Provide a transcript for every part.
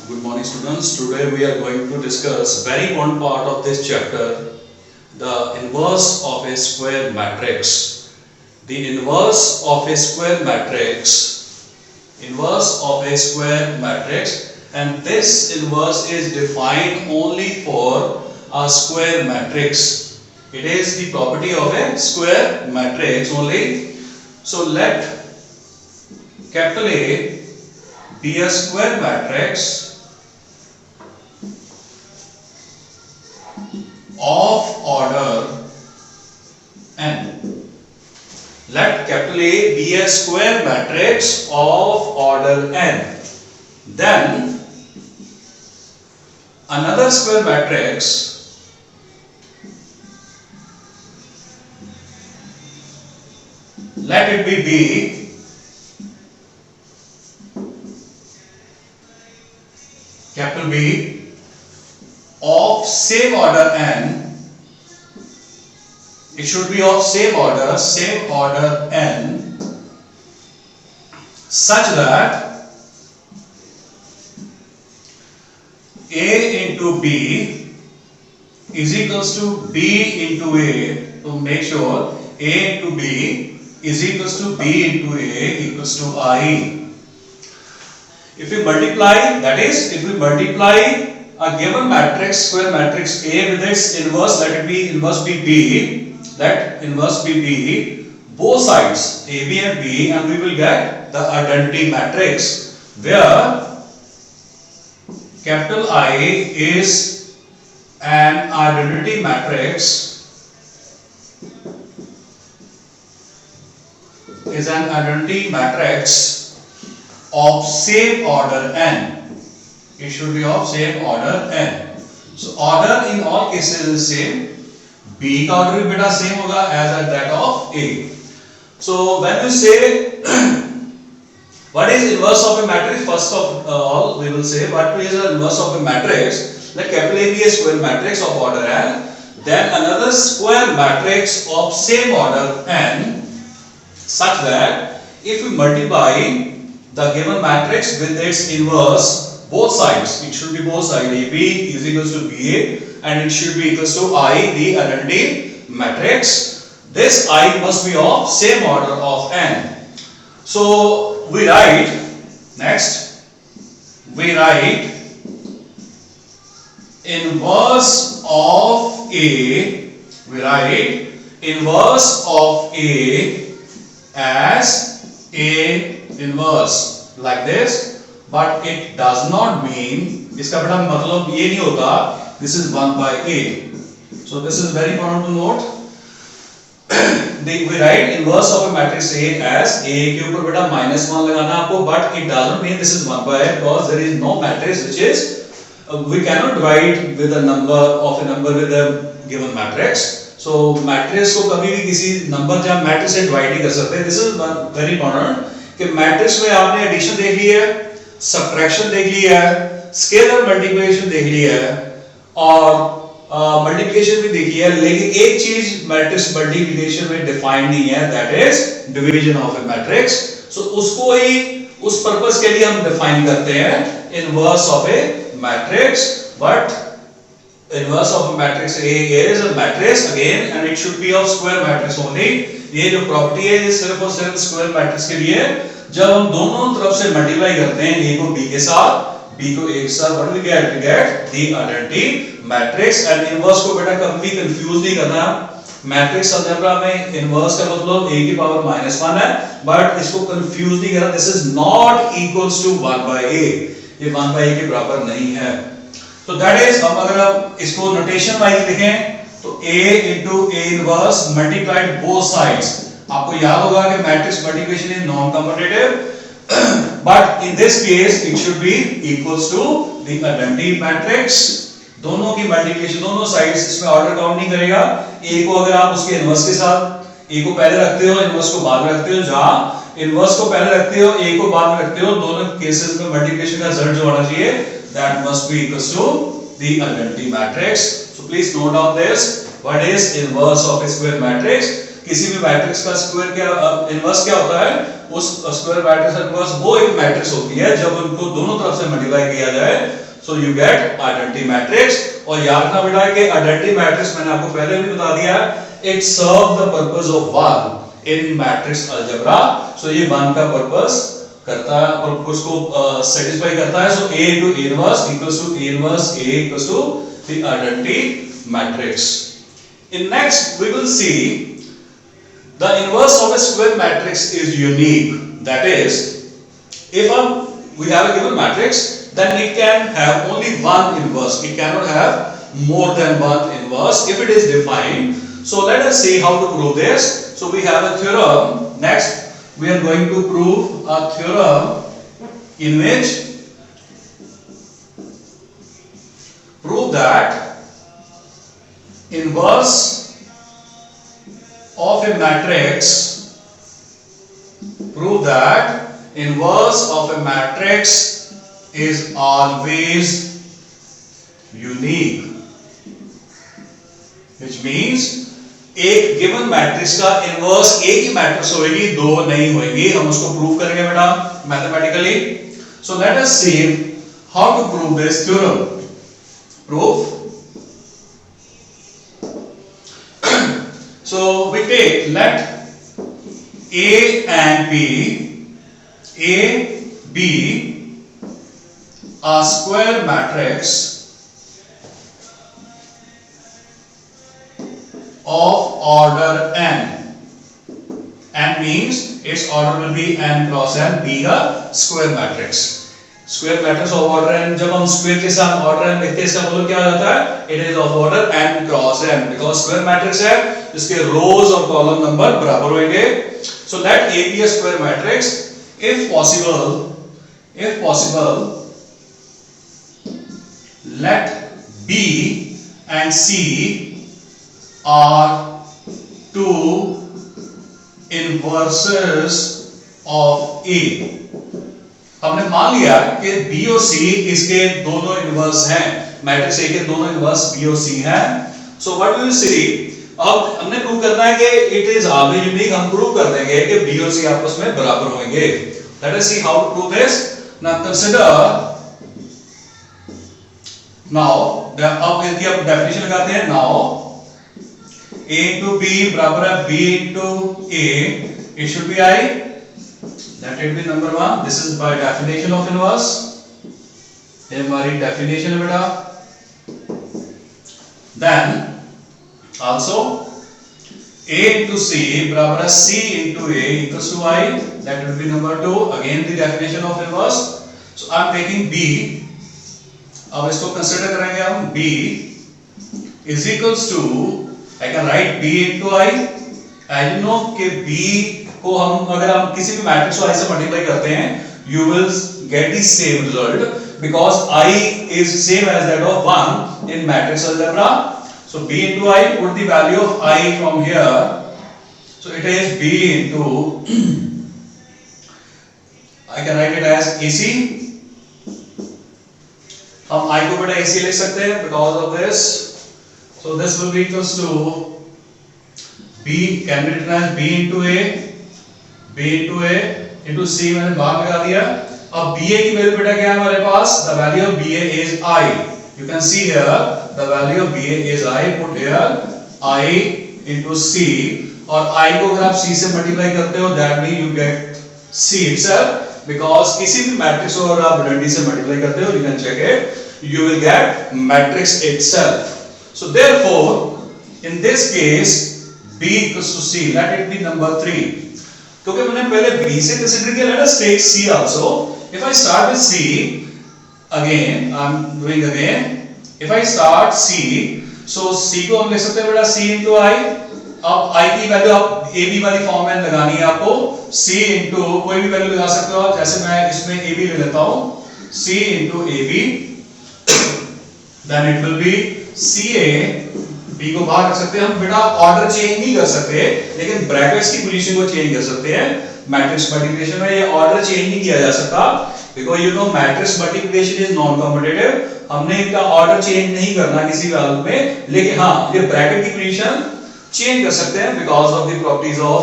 Good morning, students. Today we are going to discuss very important part of this chapter, the inverse of a square matrix. The inverse of a square matrix, and this inverse is defined only for a square matrix. It is the property of a square matrix only. So let capital A be a square matrix of order n. Let capital A be a square matrix of order n. Then another square matrix let it be B capital B of same order n. It should be of same order n, such that A into B is equals to B into A. So make sure A into B is equals to B into A equals to I. If we multiply, that is, if we multiply a given matrix, square matrix A with its inverse, let it be inverse be B, let inverse be B, both sides AB and B, and we will get the identity matrix where capital I is an identity matrix, of same order n. It should be of same order n. So order in all cases is same. B का order भी बेटा same होगा as that of A. So when we say what is inverse of a matrix, first of all we will say what is the inverse of a matrix. Let capital A be a square matrix of order n. Then another square matrix of same order n, such that if we multiply the given matrix with its inverse, both sides, it should be both sides, AB is equals to BA and it should be equals to I, the identity matrix. This I must be of same order of n. So we write, next, we write inverse of A, as A inverse like this, but it does not mean, इसका बेटा मतलब ये नहीं होता this is 1 by A. So this is very important to note. We write inverse of a matrix A as A के ऊपर बेटा -1 लगाना आपको, but it doesn't mean this is 1 by A because there is no matrix which is we cannot divide with a number with a given matrix. So matrix को कभी भी किसी number या मैट्रिक्स से डिवाइड नहीं कर सकते. This is very important कि मैट्रिक्स में आपने एडिशन देख ली है, सब्ट्रैक्शन देख ली है, स्केलर मल्टीप्लिकेशन देख ली है और मल्टीप्लिकेशन भी देखी है, लेकिन एक चीज मैट्रिक्स मल्टीप्लिकेशन में डिफाइन नहीं है, that is division of a matrix. So उसको ही उस पर्पस के लिए हम डिफाइन करते हैं inverse of a matrix. But inverse of a matrix A is a matrix again and it should be of square matrix only. ये जो प्रॉपर्टी है ये सिर्फ और सिर्फ स्क्वायर मैट्रिक्स के लिए. जब हम दोनों तरफ से मल्टीप्लाई करते हैं A को B के साथ, B को A के साथ, what we get the identity matrix. and inverse को बेटा कभी भी कंफ्यूज नहीं करना. मैट्रिक्स अलजेब्रा में इनवर्स का मतलब A की पावर -1 है, बट इसको कंफ्यूज नहीं करना. This is not equals to 1 by A. ये 1 by A के बराबर नहीं है. तो दैट इज, अब अगर आप इसको नोटेशन वाइज लिखें तो A into A inverse multiplied both sides. आपको याद होगा कि matrix multiplication is non commutative, but in this case it should be equals to the identity matrix. दोनों की मल्टीप्लिकेशन दोनों साइड्स, इसमें ऑर्डर काउंट नहीं करेगा. A को अगर आप उसके इनवर्स के साथ, A को पहले रखते हो, इनवर्स को बाद में रखते हो, जहां इनवर्स को पहले रखते हो, A को बाद में रखते हो, दोनों केसेस में मल्टीप्लिकेशन का रिजल्ट जो आना चाहिए that must be equals to the identity matrix. So please note down this. What is inverse of a square matrix? किसी भी मैट्रिक्स का स्क्वायर क्या इनवर्स क्या होता है? उस स्क्वायर मैट्रिक्स इनवर्स वो एक मैट्रिक्स होती है जब उनको दोनों तरफ से मल्टीप्लाई किया जाए, so you get identity matrix. और याद रखना बेटा कि आइडेंटिटी मैट्रिक्स मैंने आपको पहले भी बता दिया, it serve the purpose of one in matrix algebra. So ये वन का पर्पस करता है और उसको सेटिस्फाई करता है। सो A into A inverse equals to A inverse A equals to the identity matrix. In next we will see the inverse of a square matrix is unique. That is, if we have a given matrix, then it can have only one inverse. It cannot have more than one inverse if it is defined. So let us see how to prove this. So we have a theorem. Next we are going to prove a theorem in which prove that inverse of a matrix, prove that inverse of a matrix is always unique, which means एक given matrix का inverse एक ही matrix होगी, दो नहीं होगी। हम उसको prove करेंगे बेटा mathematically. So let us see how to prove this theorem. Proof, so we take let A and B a square matrix of order n. N means its order will be n cross n, be a square matrix. Square matrix of order n, जब हम square के साथ order n लिखते हैं इसका मतलब क्या हो जाता है? It is of order n cross n, because square matrix है इसके rows और column number बराबर होंगे। So let A be a square matrix. If possible, let B and C are two inverses of A. हमने मान लिया कि B और C इसके दोनों इनवर्स हैं, मैट्रिक्स A के दोनों इनवर्स B और C हैं। So what we will see, अब हमने प्रूव करना है कि it is always unique। हम प्रूव कर देंगे कि B और C आपस में बराबर होंगे। Let us see how to prove this. Now consider, now अब यदि आप डेफिनेशन लगाते हैं, now A into B बराबर है B into A, it should be I, that will be number one. This is by definition of inverse, ये हमारी definition है बेटा। Then also A into C बराबर है C into A equals to I, that will be number two, again the definition of inverse. So I am taking B, अब इसको consider करेंगे हम, B is equals to, I can write B into I, as you know कि B को हम अगर हम किसी भी मैट्रिक्स को I से मल्टीप्लाई करते हैं, you will get the same result because I is same as that of 1 in matrix algebra. So B into I, put the value of I from here, so it is B into I can write it as AC. हम I को बेटा AC लिख सकते हैं because of this. So this will be equals to B can be written as B into A into C, मैंने बाहर लगा दिया। अब BA की वैल्यू बेटा क्या है हमारे पास? The value of BA is I. You can see here the value of BA is I. Put here I into C, और I को अगर आप C से मल्टीप्लाई करते हो, that means you get C itself, because किसी भी matrix को अगर आप आइडेंटिटी से मल्टीप्लाई करते हो, you can check it, you will get matrix itself. So therefore, in this case, B equals to C. Let it be number 3. क्योंकि मैंने पहले B से कंसीडर किया, let us take C also. If I start with C, again, I'm doing again. If I start C, so C को हम लिख सकते हैं बेटा C into I. अब I की वैल्यू आप AB वाली फॉर्म में लगानी है आपको। C into कोई भी वैल्यू लगा सकते हो आप, जैसे मैं इसमें AB ले लेता हूँ, C into AB. Then it will be CA, B को बाहर रख सकते हैं हम बेटा, ऑर्डर चेंज नहीं कर सकते, लेकिन ब्रैकेट्स की पोजीशन को चेंज कर सकते हैं। मैट्रिक्स मल्टीप्लिकेशन में ये ऑर्डर चेंज नहीं किया जा सकता, because you know matrix multiplication is non competitive. हमने इनका ऑर्डर चेंज नहीं करना किसी वैल्यू में, लेकिन हाँ ये ब्रैकेट की पोजीशन चेंज कर सकते हैं because of the properties of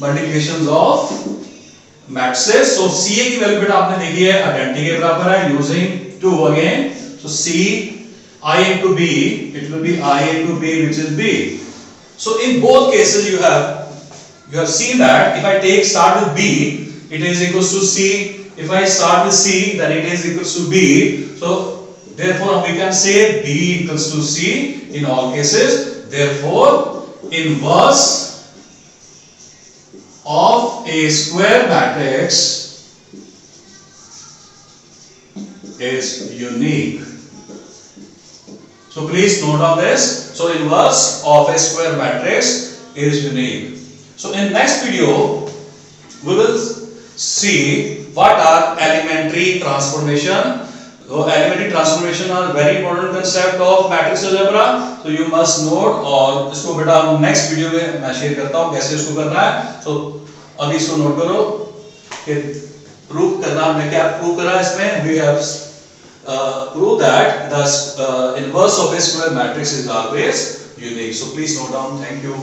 multiplications of matrices. So CA की वैल्यू बेटा आपने देखी है आइडेंटिटी के बराबर है, using 2 again. So C I into B, it will be I into B, which is B. So in both cases you have seen that if I take start with B, it is equals to C. If I start with C, then it is equals to B. So therefore we can say B equals to C in all cases. Therefore inverse of a square matrix is unique. So please note down this. So inverse of a square matrix is unique. So in next video we will see what are elementary transformation. So elementary transformation are very important concept of matrix algebra. So you must note, और इसको बेटा हम next video में मैं share करता हूँ कैसे इसको करना है. So अभी इसको नोट करो कि प्रूव करना हमने क्या प्रूव करा इसमें. We have prove that the inverse of a square matrix is always unique. So please note down. Thank you.